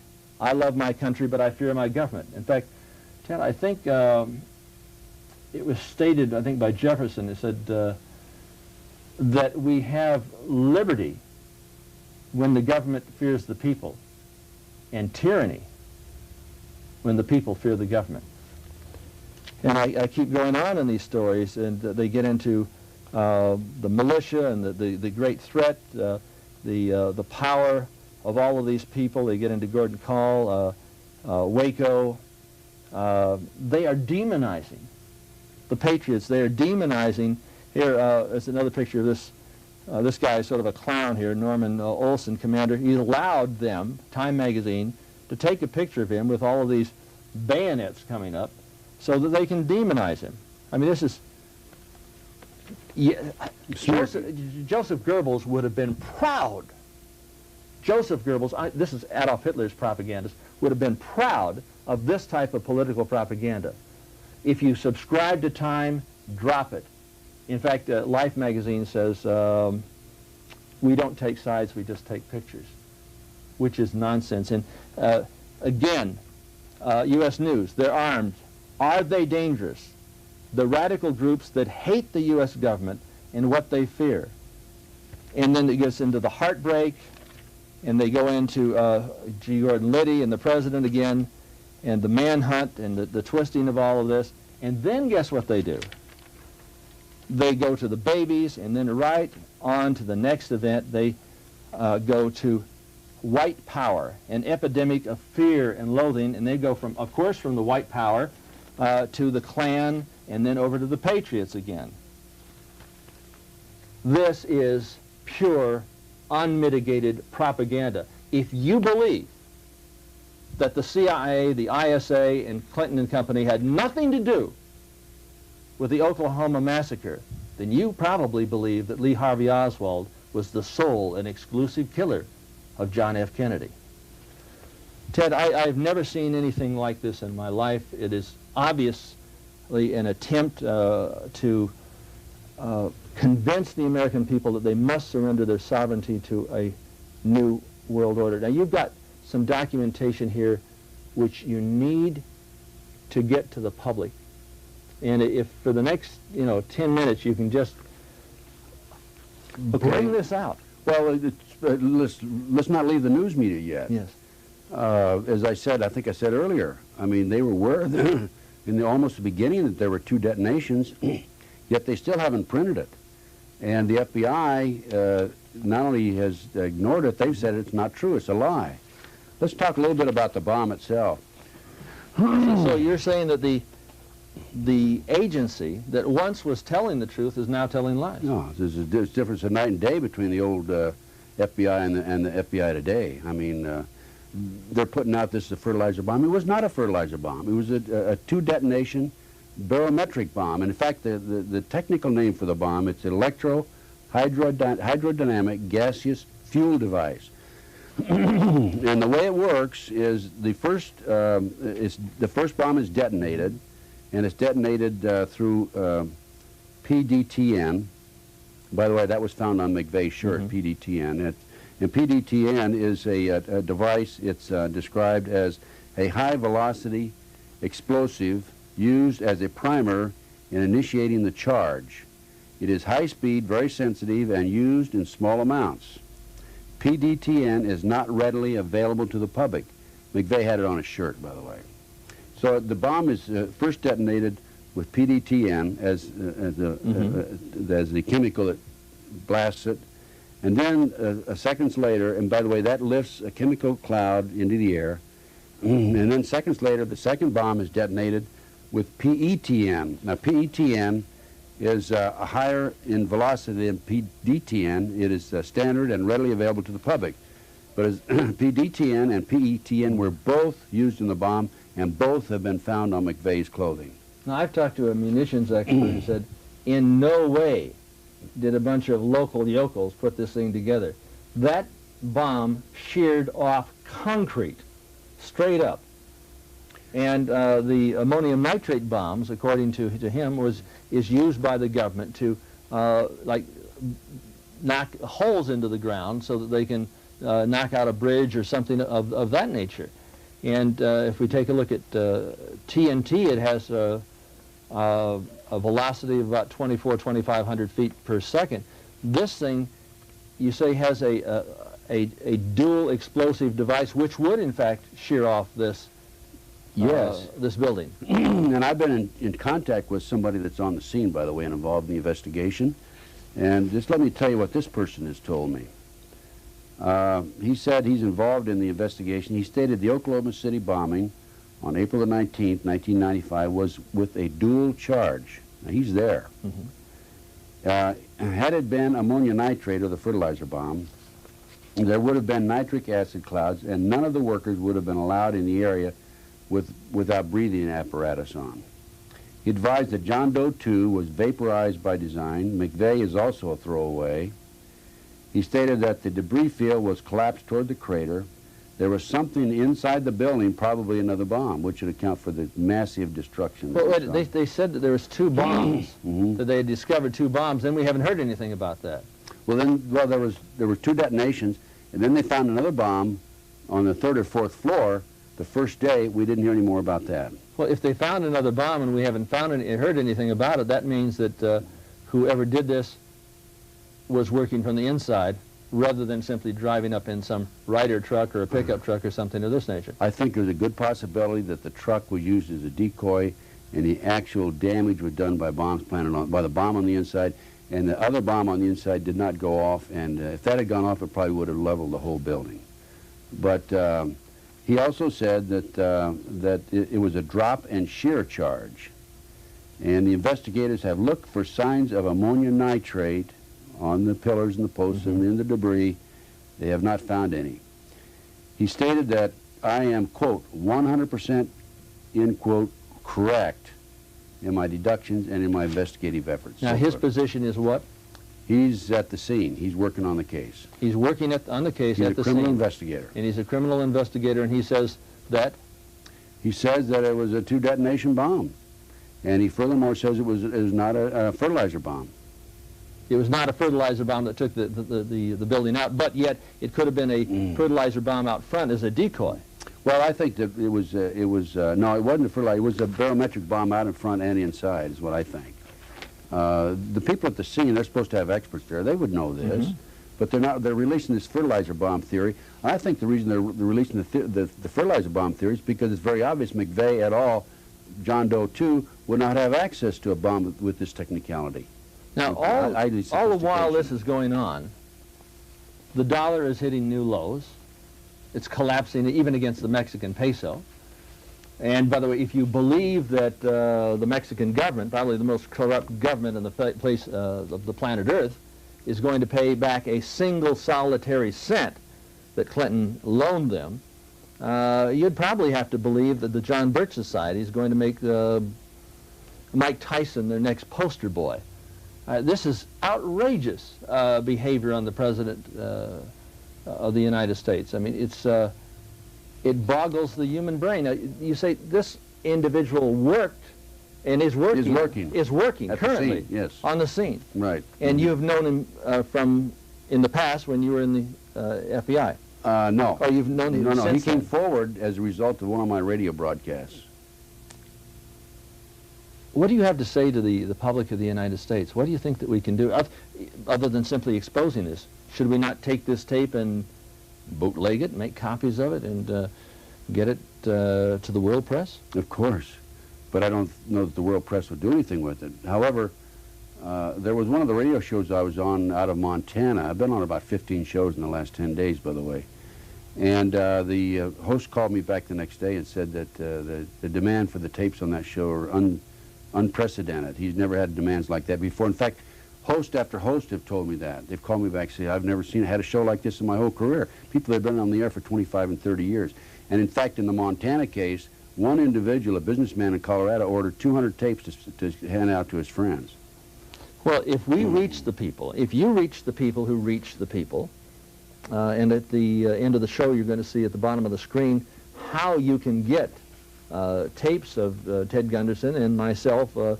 B: I love my country, but I fear my government. In fact, Ted, I think it was stated, I think by Jefferson, it said that we have liberty when the government fears the people, and tyranny when the people fear the government. And I keep going on in these stories, and they get into the militia and the great threat, the power of all of these people. They get into Gordon Call, Waco. They are demonizing the Patriots. They are demonizing. Here is another picture of this guy is sort of a clown here, Norman Olson, commander. He allowed them, Time magazine, to take a picture of him with all of these bayonets coming up so that they can demonize him. I mean, this is... Yeah, Joseph Goebbels would have been proud. Joseph Goebbels, this is Adolf Hitler's propagandist, would have been proud of this type of political propaganda. If you subscribe to Time, drop it. In fact, Life magazine says, we don't take sides, we just take pictures, which is nonsense. And again, U.S. News, they're armed. Are they dangerous? The radical groups that hate the U.S. government and what they fear. And then it gets into the heartbreak, and they go into G. Gordon Liddy and the president again, and the manhunt and the twisting of all of this. And then guess what they do? They go to the babies, and then right on to the next event, they go to white power, an epidemic of fear and loathing, and they go from, of course, from the white power to the Klan, and then over to the Patriots again. This is pure, unmitigated propaganda. If you believe that the CIA, the ISA, and Clinton and company had nothing to do with the Oklahoma massacre, then you probably believe that Lee Harvey Oswald was the sole and exclusive killer of John F. Kennedy. Ted, I've never seen anything like this in my life. It is obviously an attempt to convince the American people that they must surrender their sovereignty to a new world order. Now, you've got some documentation here which you need to get to the public. And if for the next, 10 minutes you can just bring this out.
A: Well, let's not leave the news media yet.
B: Yes.
A: As I said, I think I said earlier, I mean, they were aware in almost the beginning that there were 2 detonations, yet they still haven't printed it. And the FBI not only has ignored it, they've said it's not true, it's a lie. Let's talk a little bit about the bomb itself.
B: So you're saying that the agency that once was telling the truth is now telling lies?
A: No, there's a difference of night and day between the old FBI and the FBI today. I mean, they're putting out this is a fertilizer bomb. It was not a fertilizer bomb. It was a two-detonation barometric bomb. And in fact, the technical name for the bomb, it's hydrodynamic gaseous fuel device. And the way it works is the first bomb is detonated, and it's detonated through PDTN. By the way, that was found on McVeigh's shirt, PDTN. And PDTN is a device. It's described as a high-velocity explosive used as a primer in initiating the charge. It is high-speed, very sensitive, and used in small amounts. PDTN is not readily available to the public. McVeigh had it on his shirt, by the way. So the bomb is first detonated with PDTN as the chemical that blasts it. And then seconds later, and by the way, that lifts a chemical cloud into the air. And then seconds later, the second bomb is detonated with PETN. Now, PETN is higher in velocity than PDTN. It is standard and readily available to the public. But as PDTN and PETN were both used in the bomb, and both have been found on McVeigh's clothing.
B: Now, I've talked to a munitions expert who said, in no way did a bunch of local yokels put this thing together. That bomb sheared off concrete, straight up. And the ammonium nitrate bombs, according to him, is used by the government to like knock holes into the ground so that they can knock out a bridge or something of that nature. And if we take a look at TNT, it has a velocity of about 2,500 feet per second. This thing, you say, has a dual explosive device, which would in fact shear off this this building.
A: And I've been in contact with somebody that's on the scene, by the way, and involved in the investigation. And just let me tell you what this person has told me. He said he's involved in the investigation. He stated the Oklahoma City bombing on April the 19th, 1995, was with a dual charge. Now, he's there. Had it been ammonia nitrate or the fertilizer bomb, there would have been nitric acid clouds, and none of the workers would have been allowed in the area without breathing apparatus on. He advised that John Doe 2 was vaporized by design. McVeigh is also a throwaway. He stated that the debris field was collapsed toward the crater. There was something inside the building, probably another bomb, which would account for the massive destruction.
B: Well, they said that there was two bombs, that they had discovered two bombs, then we haven't heard anything about that.
A: Well, there were two detonations, and then they found another bomb on the third or fourth floor. The first day, we didn't hear any more about that.
B: Well, if they found another bomb and we haven't heard anything about it, that means that whoever did this was working from the inside rather than simply driving up in some rider truck or a pickup truck or something of this nature.
A: I think there's a good possibility that the truck was used as a decoy and the actual damage was done by bombs planted on, by the bomb on the inside, and the other bomb on the inside did not go off, and if that had gone off, it probably would have leveled the whole building. But he also said that it was a drop and shear charge, and the investigators have looked for signs of ammonia nitrate on the pillars and the posts and in the debris. They have not found any. He stated that I am, quote, 100%, end quote, correct in my deductions and in my investigative efforts.
B: Now, his position is what?
A: He's at the scene. He's working on the case.
B: He's working on the case at the scene.
A: He's a criminal investigator.
B: And he's a criminal investigator, and he says that?
A: He says that it was a two-detonation bomb. And he furthermore says it was not a fertilizer bomb.
B: It was not a fertilizer bomb that took the building out, but yet it could have been a fertilizer bomb out front as a decoy.
A: Well, I think that no, it wasn't a fertilizer. It was a barometric bomb out in front and inside, is what I think. The people at the scene, they're supposed to have experts there. They would know this, but they're not. They're releasing this fertilizer bomb theory. I think the reason they're releasing the fertilizer bomb theory is because it's very obvious McVeigh et al., John Doe 2, would not have access to a bomb with this technicality.
B: Now, all the while this is going on, the dollar is hitting new lows. It's collapsing even against the Mexican peso. And by the way, if you believe that the Mexican government, probably the most corrupt government in the place of the planet Earth, is going to pay back a single solitary cent that Clinton loaned them, you'd probably have to believe that the John Birch Society is going to make Mike Tyson their next poster boy. This is outrageous behavior on the President of the United States. I mean, it boggles the human brain. Now, you say this individual worked and is working
A: At
B: currently
A: the scene, yes.
B: on the scene.
A: Right.
B: And you have known him from in the past when you were in the FBI.
A: No.
B: Or you've known him
A: No, he
B: since
A: came
B: then.
A: forward as a result of one of my radio broadcasts.
B: What do you have to say to the public of the United States? What do you think that we can do, other than simply exposing this? Should we not take this tape and bootleg it, make copies of it, and get it to the world press?
A: Of course. But I don't know that the world press would do anything with it. However, there was one of the radio shows I was on out of Montana. I've been on about 15 shows in the last 10 days, by the way. And the host called me back the next day and said that the demand for the tapes on that show are unprecedented. He's never had demands like that before. In fact, host after host have told me that. They've called me back and said, I've never had a show like this in my whole career. People that have been on the air for 25 and 30 years. And in fact, in the Montana case, one individual, a businessman in Colorado, ordered 200 tapes to hand out to his friends.
B: Well, if we reach the people, if you reach the people who reach the people, and at the end of the show you're going to see at the bottom of the screen how you can get tapes of Ted Gunderson and myself on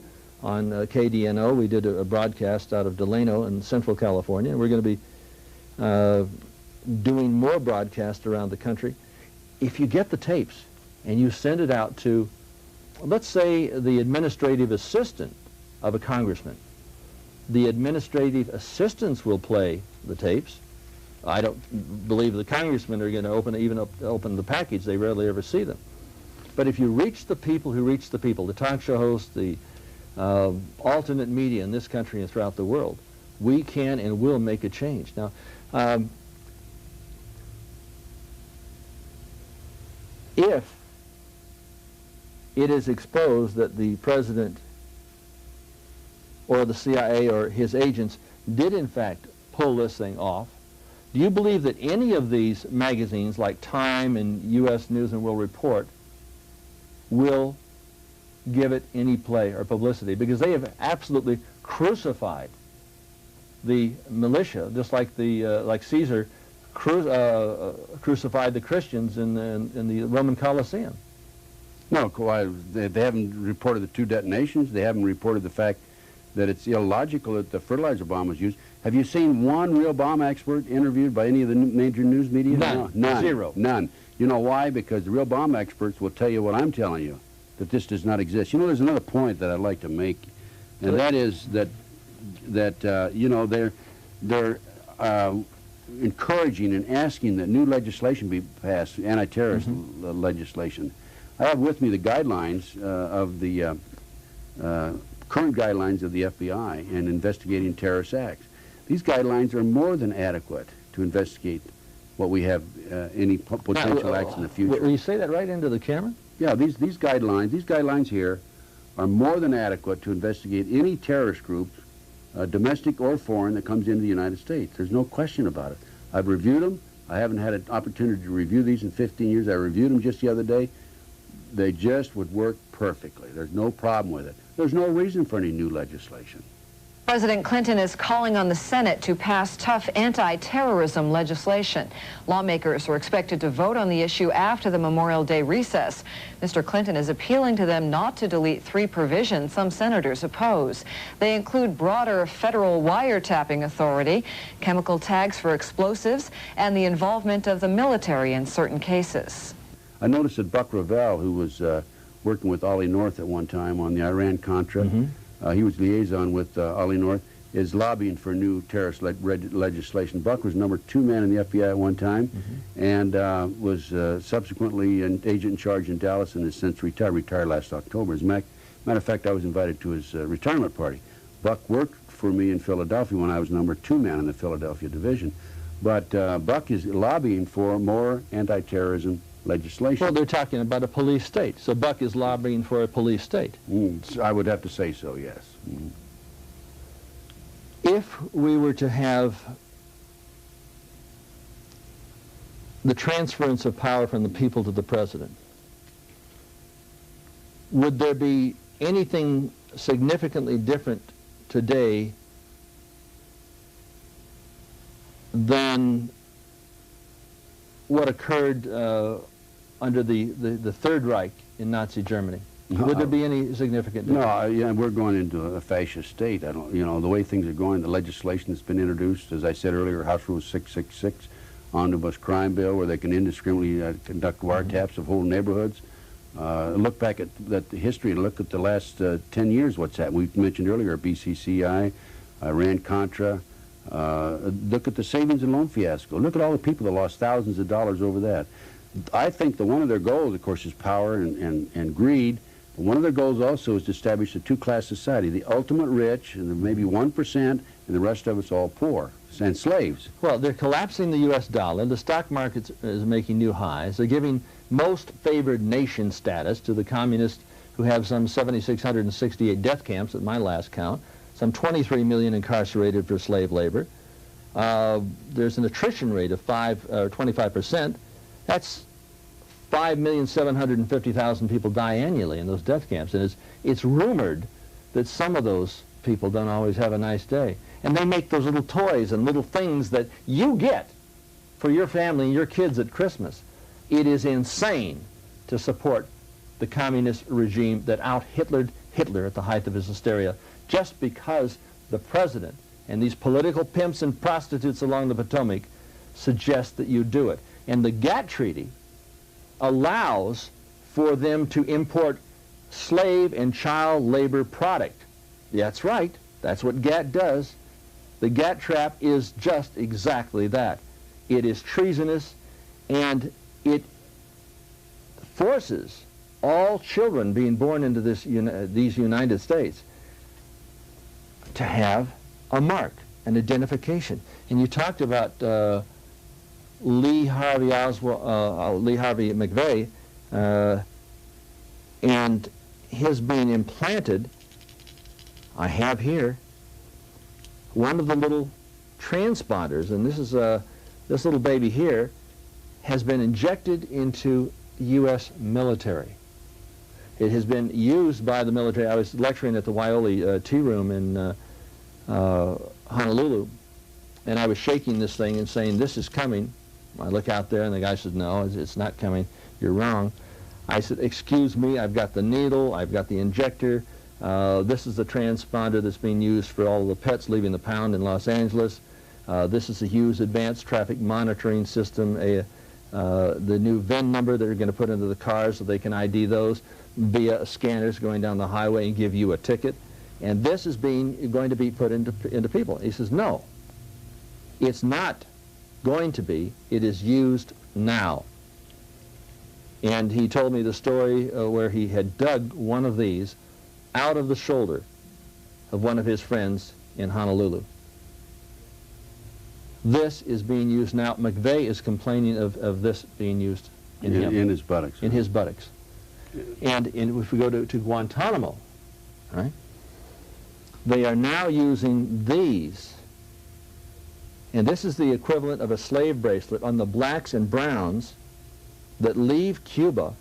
B: KDNO. We did a broadcast out of Delano in Central California, and we're going to be doing more broadcasts around the country. If you get the tapes and you send it out to, let's say, the administrative assistant of a congressman, the administrative assistants will play the tapes. I don't believe the congressmen are going to open the package. They rarely ever see them. But if you reach the people who reach the people, the talk show hosts, the alternate media in this country and throughout the world, we can and will make a change. Now, if it is exposed that the president or the CIA or his agents did in fact pull this thing off, do you believe that any of these magazines like Time and U.S. News and World Report will give it any play or publicity? Because they have absolutely crucified the militia, just like like Caesar crucified the Christians in the Roman Colosseum.
A: No, they haven't reported the 2 detonations. They haven't reported the fact that it's illogical that the fertilizer bomb was used. Have you seen one real bomb expert interviewed by any of the major news media?
B: None.
A: No, none.
B: Zero.
A: None. You know why? Because the real bomb experts will tell you what I'm telling you, that this does not exist. You know, there's another point that I'd like to make, and that is that you know, they're encouraging and asking that new legislation be passed, anti-terrorist legislation. I have with me the guidelines of the current guidelines of the FBI in investigating terrorist acts. These guidelines are more than adequate to investigate what we have, any potential acts in the future.
B: Will you say that right into the camera?
A: Yeah, these guidelines here are more than adequate to investigate any terrorist group, domestic or foreign, that comes into the United States. There's no question about it. I've reviewed them. I haven't had an opportunity to review these in 15 years. I reviewed them just the other day. They just would work perfectly. There's no problem with it. There's no reason for any new legislation.
D: President Clinton is calling on the Senate to pass tough anti-terrorism legislation. Lawmakers are expected to vote on the issue after the Memorial Day recess. Mr. Clinton is appealing to them not to delete 3 provisions some senators oppose. They include broader federal wiretapping authority, chemical tags for explosives, and the involvement of the military in certain cases.
A: I noticed that Buck Revelle, who was working with Ollie North at one time on the Iran-Contra, he was liaison with Ollie North, is lobbying for new terrorist legislation. Buck was number 2 man in the FBI at one time, and was subsequently an agent in charge in Dallas and has since retired last October. As a matter of fact, I was invited to his retirement party. Buck worked for me in Philadelphia when I was number 2 man in the Philadelphia division. But Buck is lobbying for more anti-terrorism legislation.
B: Well, they're talking about a police state, so Buck is lobbying for a police state.
A: I would have to say so, yes.
B: If we were to have the transference of power from the people to the president, would there be anything significantly different today than what occurred under the Third Reich in Nazi Germany? Would there be any significant difference?
A: No, yeah, we're going into a fascist state. I don't, you know, the way things are going, the legislation that's been introduced, as I said earlier, House Rule 666, omnibus crime bill, where they can indiscriminately conduct wiretaps of whole neighborhoods. Look back at the history and look at the last 10 years, what's happened. We mentioned earlier BCCI, Iran-Contra. Look at the savings and loan fiasco. Look at all the people that lost thousands of dollars over that. I think that one of their goals, of course, is power and greed. But one of their goals also is to establish a two-class society, the ultimate rich, and maybe 1%, and the rest of us all poor, and slaves.
B: Well, they're collapsing the U.S. dollar. The stock market is making new highs. They're giving most favored nation status to the communists who have some 7,668 death camps at my last count, some 23 million incarcerated for slave labor. There's an attrition rate of 25%. That's 5,750,000 people die annually in those death camps, and it's rumored that some of those people don't always have a nice day. And they make those little toys and little things that you get for your family and your kids at Christmas. It is insane to support the communist regime that out-Hitlered Hitler at the height of his hysteria, just because the president and these political pimps and prostitutes along the Potomac suggest that you do it. And the GATT Treaty allows for them to import slave and child labor product. That's right. That's what GATT does. The GATT trap is just exactly that. It is treasonous, and it forces all children being born into these United States to have a mark, an identification. And you talked about Lee Harvey McVeigh and his being implanted. I have here one of the little transponders, and this is this little baby here has been injected into U.S. military. It has been used by the military. I was lecturing at the Waioli Tea Room in Honolulu, and I was shaking this thing and saying, "This is coming." I look out there, and the guy said, "No, it's not coming. You're wrong." I said, "Excuse me, I've got the needle, I've got the injector. This is the transponder that's being used for all the pets leaving the pound in Los Angeles. This is a Hughes Advanced Traffic Monitoring System, the new VIN number that they're going to put into the cars so they can ID those via scanners going down the highway and give you a ticket. And this is going to be put into people." He says, "No, it's not going to be. It is used now." And he told me the story where he had dug one of these out of the shoulder of one of his friends in Honolulu. This is being used now. McVeigh is complaining of this being used in him.
A: In his buttocks.
B: In his buttocks. And if we go to Guantanamo, right, they are now using these. And this is the equivalent of a slave bracelet on the blacks and browns that leave Cuba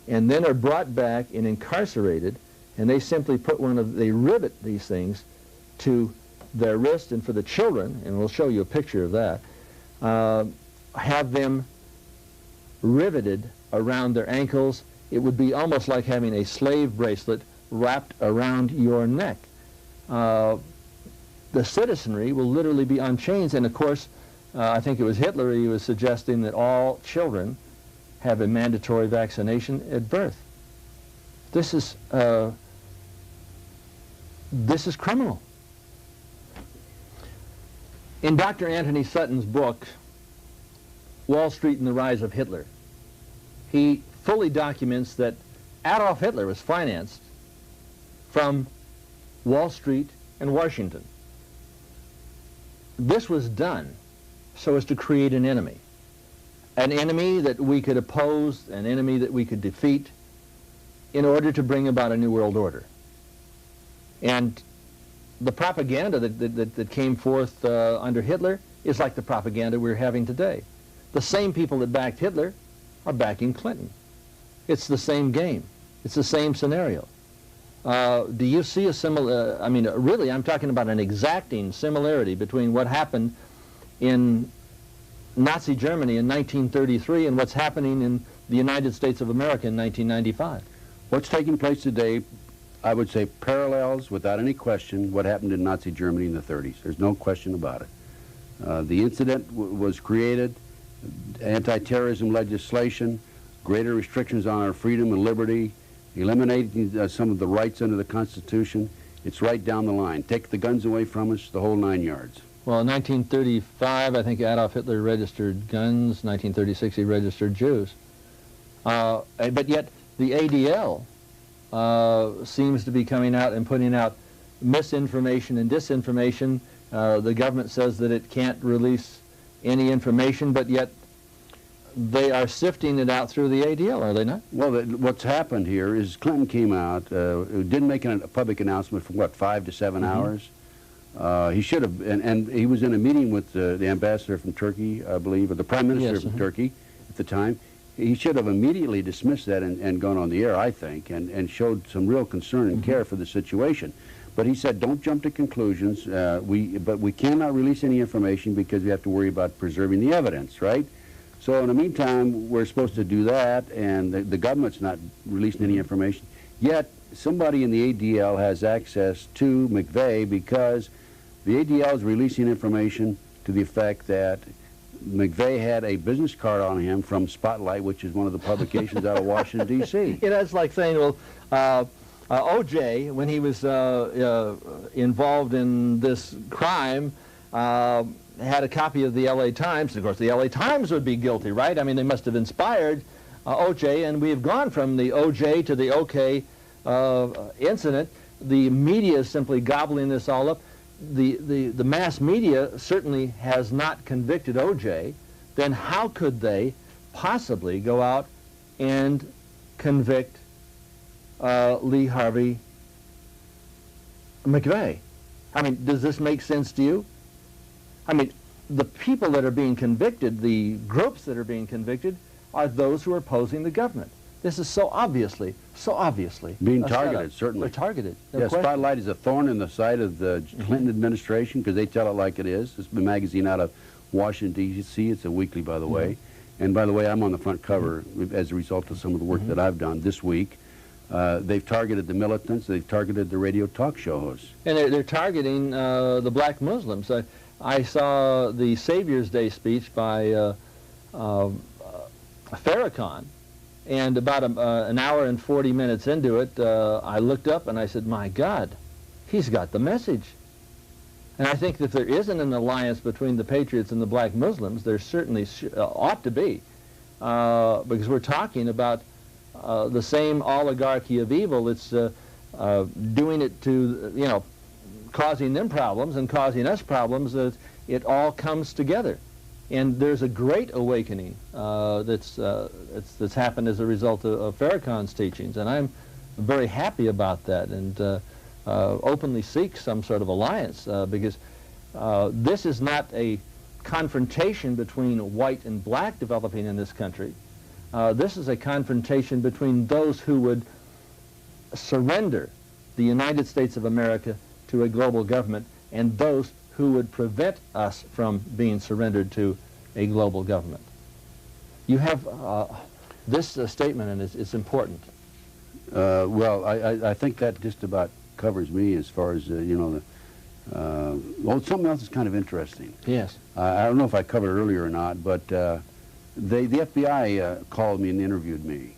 B: and then are brought back and incarcerated, and they simply put they rivet these things to their wrist, and for the children, and we'll show you a picture of that, have them riveted around their ankles. It would be almost like having a slave bracelet wrapped around your neck. The citizenry will literally be on chains, and of course, I think it was Hitler, he was suggesting that all children have a mandatory vaccination at birth. This is criminal. In Dr. Anthony Sutton's book, Wall Street and the Rise of Hitler, he fully documents that Adolf Hitler was financed from Wall Street and Washington. This was done so as to create an enemy that we could oppose, an enemy that we could defeat, in order to bring about a new world order. And the propaganda that came forth under Hitler is like the propaganda we're having today. the same people that backed Hitler are backing Clinton. It's the same game. It's the same scenario. Do you see a similar, I mean, really, I'm talking about an exacting similarity between what happened in Nazi Germany in 1933 and what's happening in the United States of America in 1995?
A: What's taking place today, I would say, parallels without any question what happened in Nazi Germany in the 30s. There's no question about it. The incident was created, anti-terrorism legislation, greater restrictions on our freedom and liberty, eliminating some of the rights under the Constitution. It's right down the line. Take the guns away from us, the whole 9 yards.
B: Well, in 1935, I think Adolf Hitler registered guns. 1936, he registered Jews. But yet, the ADL seems to be coming out and putting out misinformation and disinformation. The government says that it can't release any information, but yet they are sifting it out through the ADL, are they not?
A: Well, what's happened here is Clinton came out, didn't make a public announcement for, what, 5 to 7 hours? He should have, and he was in a meeting with the ambassador from Turkey, I believe, or the prime minister from Turkey at the time. He should have immediately dismissed that and gone on the air, I think, and showed some real concern and care for the situation. But he said, don't jump to conclusions, but we cannot release any information because we have to worry about preserving the evidence, right? So in the meantime, we're supposed to do that, and the government's not releasing any information. Yet, somebody in the ADL has access to McVeigh because the ADL is releasing information to the effect that McVeigh had a business card on him from Spotlight, which is one of the publications out of Washington, D.C.
B: You know, it's like saying, well, O.J., when he was involved in this crime, had a copy of the L.A. Times. Of course, the L.A. Times would be guilty, right? I mean, they must have inspired O.J., and we have gone from the O.J. to the O.K. Incident. The media is simply gobbling this all up. The mass media certainly has not convicted O.J., then how could they possibly go out and convict Lee Harvey McVeigh? I mean, does this make sense to you? I mean, the people that are being convicted, the groups that are being convicted, are those who are opposing the government. This is so obviously
A: being targeted, certainly.
B: They're targeted.
A: Yeah, Spotlight is a thorn in the side of the Clinton administration because they tell it like it is. It's a magazine out of Washington, D.C. It's a weekly, by the way. And by the way, I'm on the front cover as a result of some of the work that I've done this week. They've targeted the militants. They've targeted the radio talk show hosts.
B: And they're targeting the black Muslims. I saw the Savior's Day speech by Farrakhan, and about an hour and 40 minutes into it, I looked up and I said, my God, he's got the message. And I think that there isn't an alliance between the patriots and the black Muslims. There certainly ought to be, because we're talking about the same oligarchy of evil that's doing it to, you know, causing them problems and causing us problems. It all comes together. And there's a great awakening that's happened as a result of Farrakhan's teachings, and I'm very happy about that, and openly seek some sort of alliance, because this is not a confrontation between white and black developing in this country. This is a confrontation between those who would surrender the United States of America to a global government and those who would prevent us from being surrendered to a global government. You have this statement, and it's important.
A: Well, I think that just about covers me as far as, you know, well, something else is kind of interesting.
B: Yes.
A: I don't know if I covered it earlier or not, but the FBI called me and interviewed me.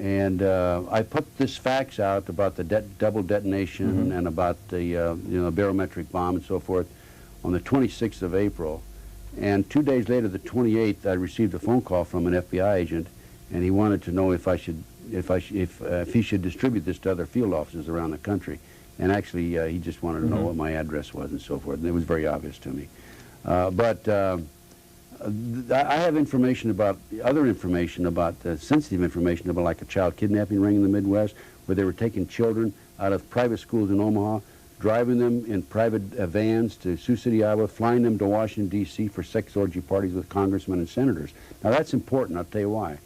A: And I put this fax out about the double detonation and about the you know, barometric bomb and so forth on the 26th of April. And 2 days later, the 28th, I received a phone call from an FBI agent, and he wanted to know if he should distribute this to other field offices around the country. And actually, he just wanted to know what my address was and so forth. And it was very obvious to me. I have information about, sensitive information about like a child kidnapping ring in the Midwest, where they were taking children out of private schools in Omaha, driving them in private vans to Sioux City, Iowa, flying them to Washington, D.C. for sex orgy parties with congressmen and senators. Now that's important, I'll tell you why.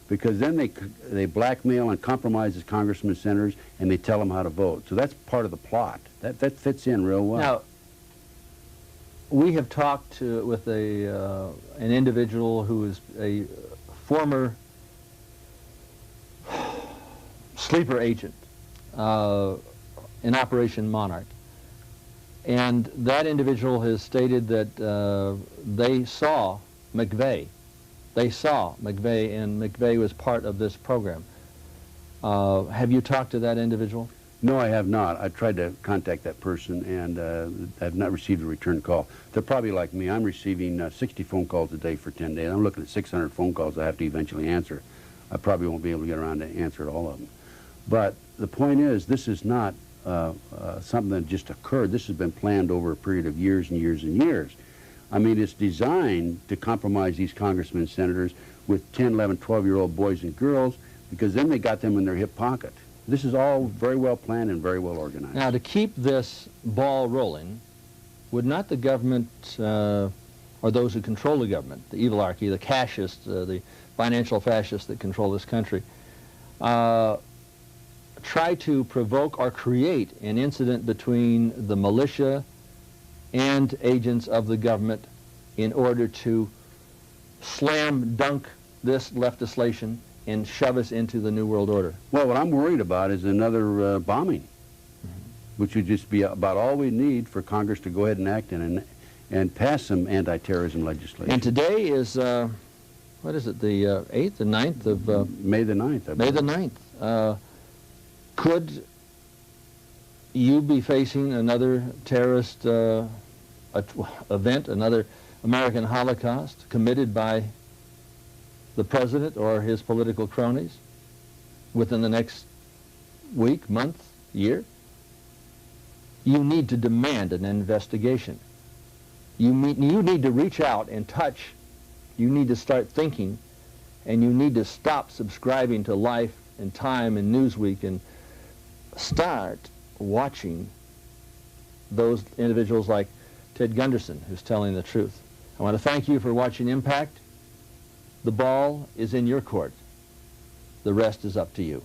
A: Because then they blackmail and compromise these congressmen and senators, and they tell them how to vote. So that's part of the plot. That fits in real well.
B: Now, we have talked with an individual who is a former sleeper agent in Operation Monarch. And that individual has stated that they saw McVeigh. They saw McVeigh, and McVeigh was part of this program. Have you talked to that individual?
A: No, I have not. I tried to contact that person, and I have not received a return call. They're probably like me. I'm receiving 60 phone calls a day for 10 days. I'm looking at 600 phone calls I have to eventually answer. I probably won't be able to get around to answer all of them. But the point is, this is not something that just occurred. This has been planned over a period of years and years and years. I mean, it's designed to compromise these congressmen and senators with 10, 11, 12-year-old boys and girls, because then they got them in their hip pocket. This is all very well planned and very well organized.
B: Now, to keep this ball rolling, would not the government, or those who control the government, the evilarchy, the cashists, the financial fascists that control this country, try to provoke or create an incident between the militia and agents of the government in order to slam dunk this legislation and shove us into the New World Order?
A: Well, what I'm worried about is another bombing, which would just be about all we need for Congress to go ahead and act in and pass some anti-terrorism legislation.
B: And today is, what is it, the 8th, the 9th of...
A: May the 9th, I believe.
B: May the 9th. Could you be facing another terrorist event, another American Holocaust committed by the president or his political cronies within the next week, month, year? You need to demand an investigation. You need to reach out and touch. You need to start thinking, and you need to stop subscribing to Life and Time and Newsweek and start watching those individuals like Ted Gunderson, who's telling the truth. I want to thank you for watching Impact. The ball is in your court. The rest is up to you.